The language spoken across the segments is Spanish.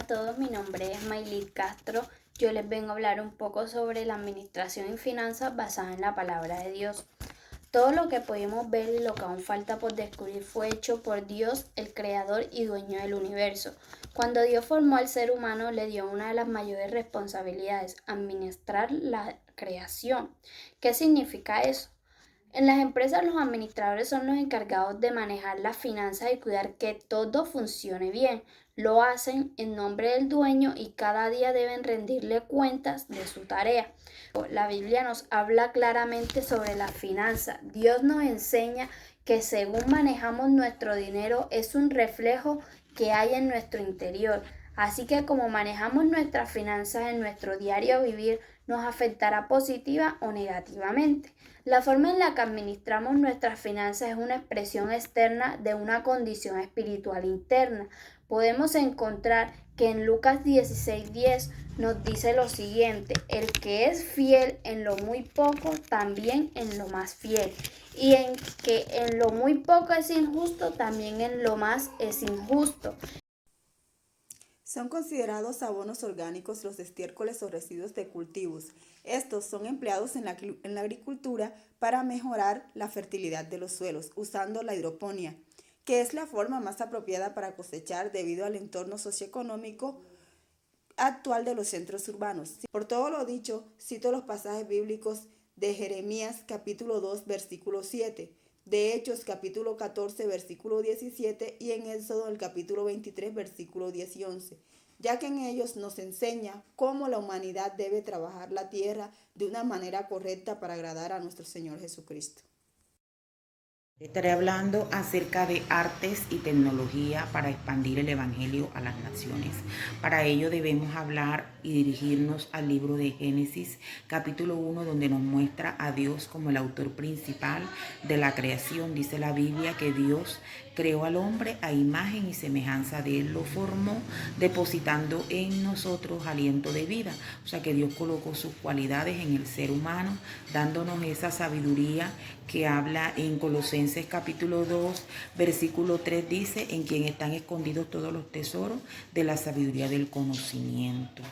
a todos, mi nombre es Maylit Castro. Yo les vengo a hablar un poco sobre la administración y finanzas basada en la palabra de Dios. Todo lo que pudimos ver y lo que aún falta por descubrir fue hecho por Dios, el creador y dueño del universo. Cuando Dios formó al ser humano, le dio una de las mayores responsabilidades: administrar la creación. ¿Qué significa eso? En las empresas los administradores son los encargados de manejar las finanzas y cuidar que todo funcione bien. Lo hacen en nombre del dueño y cada día deben rendirle cuentas de su tarea. La Biblia nos habla claramente sobre las finanzas. Dios nos enseña que según manejamos nuestro dinero es un reflejo que hay en nuestro interior. Así que como manejamos nuestras finanzas en nuestro diario vivir nos afectará positiva o negativamente. La forma en la que administramos nuestras finanzas es una expresión externa de una condición espiritual interna. Podemos encontrar que en Lucas 16:10 nos dice lo siguiente: el que es fiel en lo muy poco, también en lo más fiel. Y en que en lo muy poco es injusto, también en lo más es injusto. Son considerados abonos orgánicos los estiércoles o residuos de cultivos. Estos son empleados en la agricultura para mejorar la fertilidad de los suelos, usando la hidroponía, que es la forma más apropiada para cosechar debido al entorno socioeconómico actual de los centros urbanos. Por todo lo dicho, cito los pasajes bíblicos de Jeremías capítulo 2 versículo 7, de Hechos capítulo 14 versículo 17 y en Éxodo el capítulo 23 versículo 10 y 11, ya que en ellos nos enseña cómo la humanidad debe trabajar la tierra de una manera correcta para agradar a nuestro Señor Jesucristo. Estaré hablando acerca de artes y tecnología para expandir el Evangelio a las naciones. Para ello debemos hablar y dirigirnos al libro de Génesis, capítulo 1, donde nos muestra a Dios como el autor principal de la creación. Dice la Biblia que Dios creó al hombre a imagen y semejanza de él, lo formó, depositando en nosotros aliento de vida. O sea que Dios colocó sus cualidades en el ser humano, dándonos esa sabiduría que habla en Colosenses capítulo 2, versículo 3, dice: en quien están escondidos todos los tesoros de la sabiduría del conocimiento.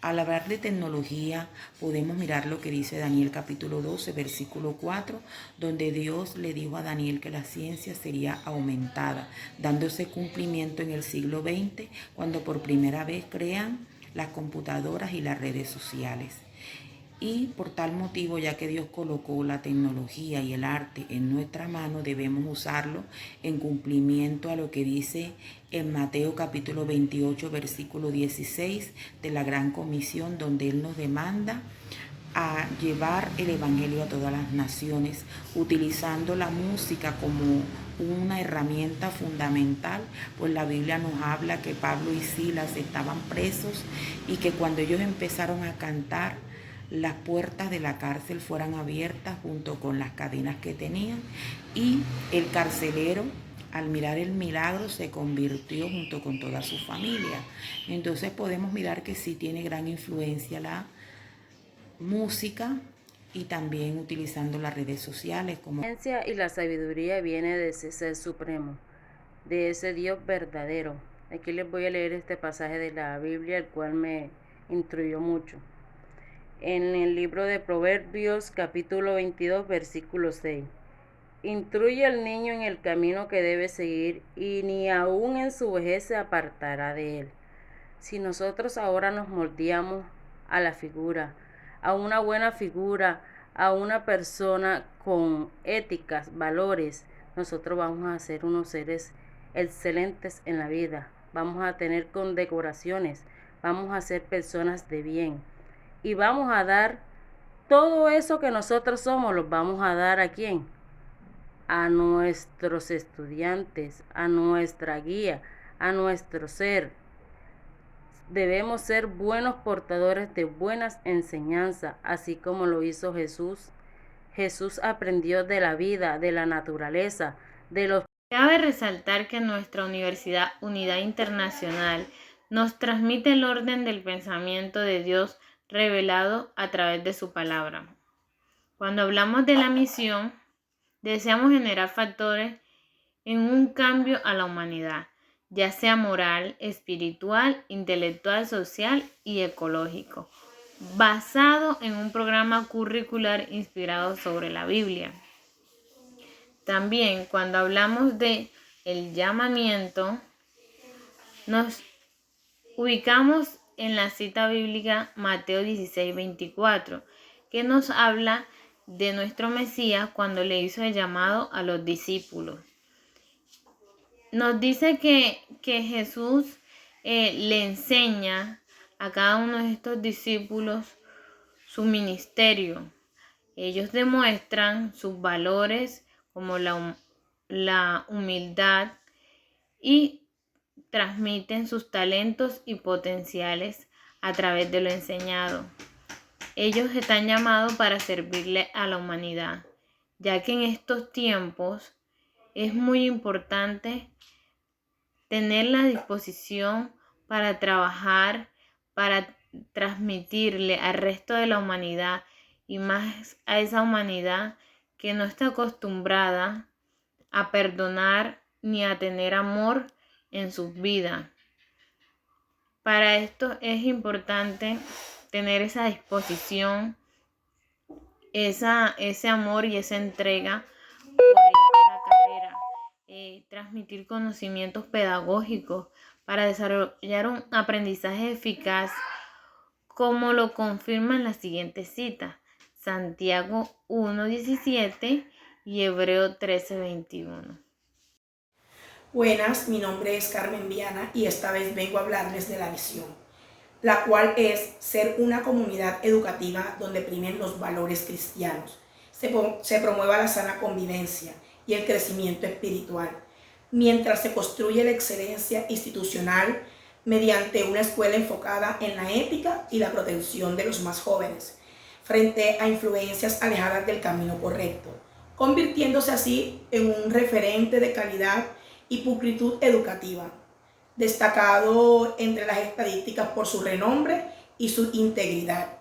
Al hablar de tecnología, podemos mirar lo que dice Daniel capítulo 12, versículo 4, donde Dios le dijo a Daniel que la ciencia sería aumentada, dándose cumplimiento en el siglo XX, cuando por primera vez crean las computadoras y las redes sociales. Y por tal motivo, ya que Dios colocó la tecnología y el arte en nuestra mano, debemos usarlo en cumplimiento a lo que dice en Mateo capítulo 28, versículo 16 de la Gran Comisión, donde Él nos demanda a llevar el Evangelio a todas las naciones, utilizando la música como una herramienta fundamental. Pues la Biblia nos habla que Pablo y Silas estaban presos y que cuando ellos empezaron a cantar, las puertas de la cárcel fueran abiertas junto con las cadenas que tenían, y el carcelero, al mirar el milagro, se convirtió junto con toda su familia. Entonces podemos mirar que sí tiene gran influencia la música, y también utilizando las redes sociales como... La ciencia y la sabiduría viene de ese ser supremo, de ese Dios verdadero. Aquí les voy a leer este pasaje de la Biblia, el cual me instruyó mucho. En el libro de Proverbios, capítulo 22, versículo 6. Instruye al niño en el camino que debe seguir, y ni aun en su vejez se apartará de él. Si nosotros ahora nos moldeamos a la figura, a una buena figura, a una persona con éticas, valores, nosotros vamos a ser unos seres excelentes en la vida. Vamos a tener condecoraciones, vamos a ser personas de bien. Y vamos a dar todo eso que nosotros somos, los vamos a dar ¿a quién? A nuestros estudiantes, a nuestra guía, a nuestro ser. Debemos ser buenos portadores de buenas enseñanzas, así como lo hizo Jesús. Jesús aprendió de la vida, de la naturaleza, de los... Cabe resaltar que nuestra Universidad Unidad Internacional nos transmite el orden del pensamiento de Dios revelado a través de su palabra. Cuando hablamos de la misión, deseamos generar factores en un cambio a la humanidad, ya sea moral, espiritual, intelectual, social y ecológico, basado en un programa curricular inspirado sobre la Biblia. También cuando hablamos de el llamamiento, nos ubicamos en la cita bíblica Mateo 16:24, que nos habla de nuestro Mesías cuando le hizo el llamado a los discípulos. Nos dice que Jesús le enseña a cada uno de estos discípulos su ministerio. Ellos demuestran sus valores como la humildad y transmiten sus talentos y potenciales a través de lo enseñado. Ellos están llamados para servirle a la humanidad, ya que en estos tiempos es muy importante tener la disposición para trabajar, para transmitirle al resto de la humanidad y más a esa humanidad que no está acostumbrada a perdonar ni a tener amor en sus vidas. Para esto es importante tener esa disposición, ese amor y esa entrega por esta carrera, transmitir conocimientos pedagógicos para desarrollar un aprendizaje eficaz, como lo confirman las siguientes citas: Santiago 1:17 y Hebreo 13:21. Buenas, mi nombre es Carmen Viana y esta vez vengo a hablarles de la visión, la cual es ser una comunidad educativa donde primen los valores cristianos, se promueva la sana convivencia y el crecimiento espiritual, mientras se construye la excelencia institucional mediante una escuela enfocada en la ética y la protección de los más jóvenes, frente a influencias alejadas del camino correcto, convirtiéndose así en un referente de calidad y pulcritud educativa, destacado entre las estadísticas por su renombre y su integridad.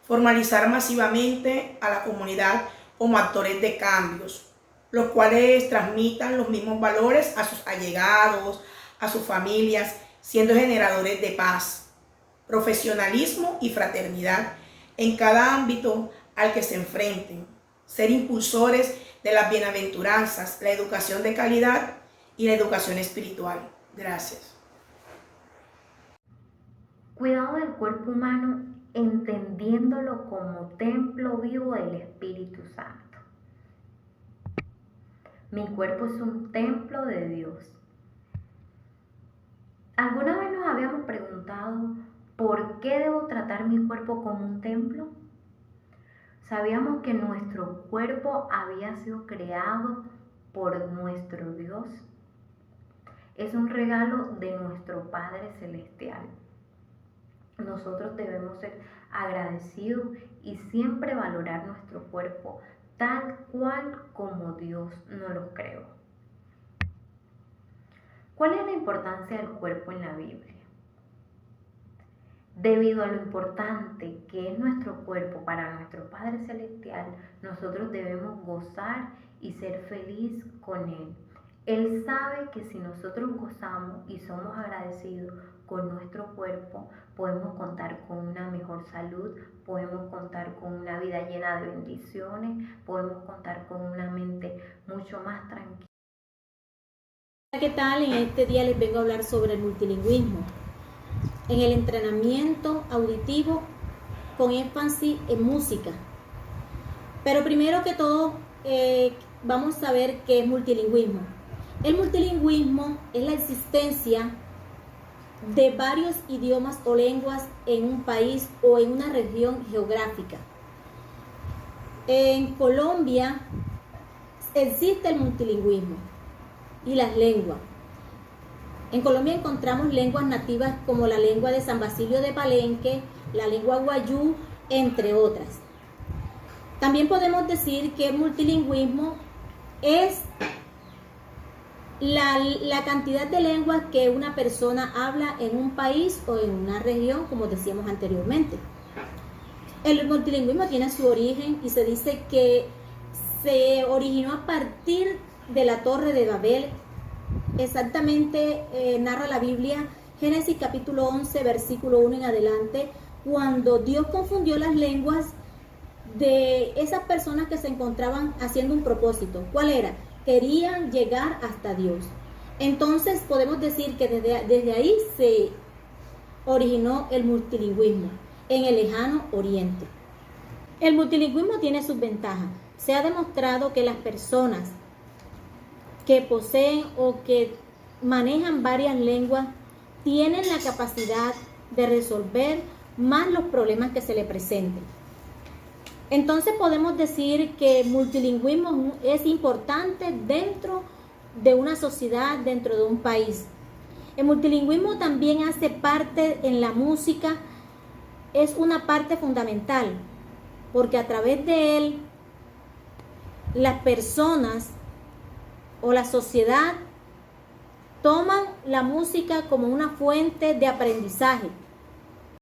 Formalizar masivamente a la comunidad como actores de cambios, los cuales transmitan los mismos valores a sus allegados, a sus familias, siendo generadores de paz, profesionalismo y fraternidad en cada ámbito al que se enfrenten. Ser impulsores de las bienaventuranzas, la educación de calidad y la educación espiritual. Gracias. Cuidado del cuerpo humano, entendiéndolo como templo vivo del Espíritu Santo. Mi cuerpo es un templo de Dios. ¿Alguna vez nos habíamos preguntado por qué debo tratar mi cuerpo como un templo? ¿Sabíamos que nuestro cuerpo había sido creado por nuestro Dios? Es un regalo de nuestro Padre Celestial. Nosotros debemos ser agradecidos y siempre valorar nuestro cuerpo tal cual como Dios nos lo creó. ¿Cuál es la importancia del cuerpo en la Biblia? Debido a lo importante que es nuestro cuerpo para nuestro Padre Celestial, nosotros debemos gozar y ser feliz con Él. Él sabe que si nosotros gozamos y somos agradecidos con nuestro cuerpo, podemos contar con una mejor salud, podemos contar con una vida llena de bendiciones, podemos contar con una mente mucho más tranquila. ¿Qué tal? En este día les vengo a hablar sobre el multilingüismo. En el entrenamiento auditivo con énfasis en música. Pero primero que todo, vamos a ver qué es multilingüismo. El multilingüismo es la existencia de varios idiomas o lenguas en un país o en una región geográfica. En Colombia existe el multilingüismo y las lenguas. En Colombia encontramos lenguas nativas como la lengua de San Basilio de Palenque, la lengua guayú, entre otras. También podemos decir que el multilingüismo es la cantidad de lenguas que una persona habla en un país o en una región, como decíamos anteriormente. El multilingüismo tiene su origen y se dice que se originó a partir de la Torre de Babel exactamente narra la Biblia, Génesis capítulo 11, versículo 1 en adelante, cuando Dios confundió las lenguas de esas personas que se encontraban haciendo un propósito. ¿Cuál era? Querían llegar hasta Dios. Entonces podemos decir que desde ahí se originó el multilingüismo en el lejano oriente. El multilingüismo tiene sus ventajas. Se ha demostrado que las personas que poseen o que manejan varias lenguas tienen la capacidad de resolver más los problemas que se le presenten. Entonces podemos decir que el multilingüismo es importante dentro de una sociedad, dentro de un país. El multilingüismo también hace parte en la música, es una parte fundamental, porque a través de él las personas o la sociedad toman la música como una fuente de aprendizaje.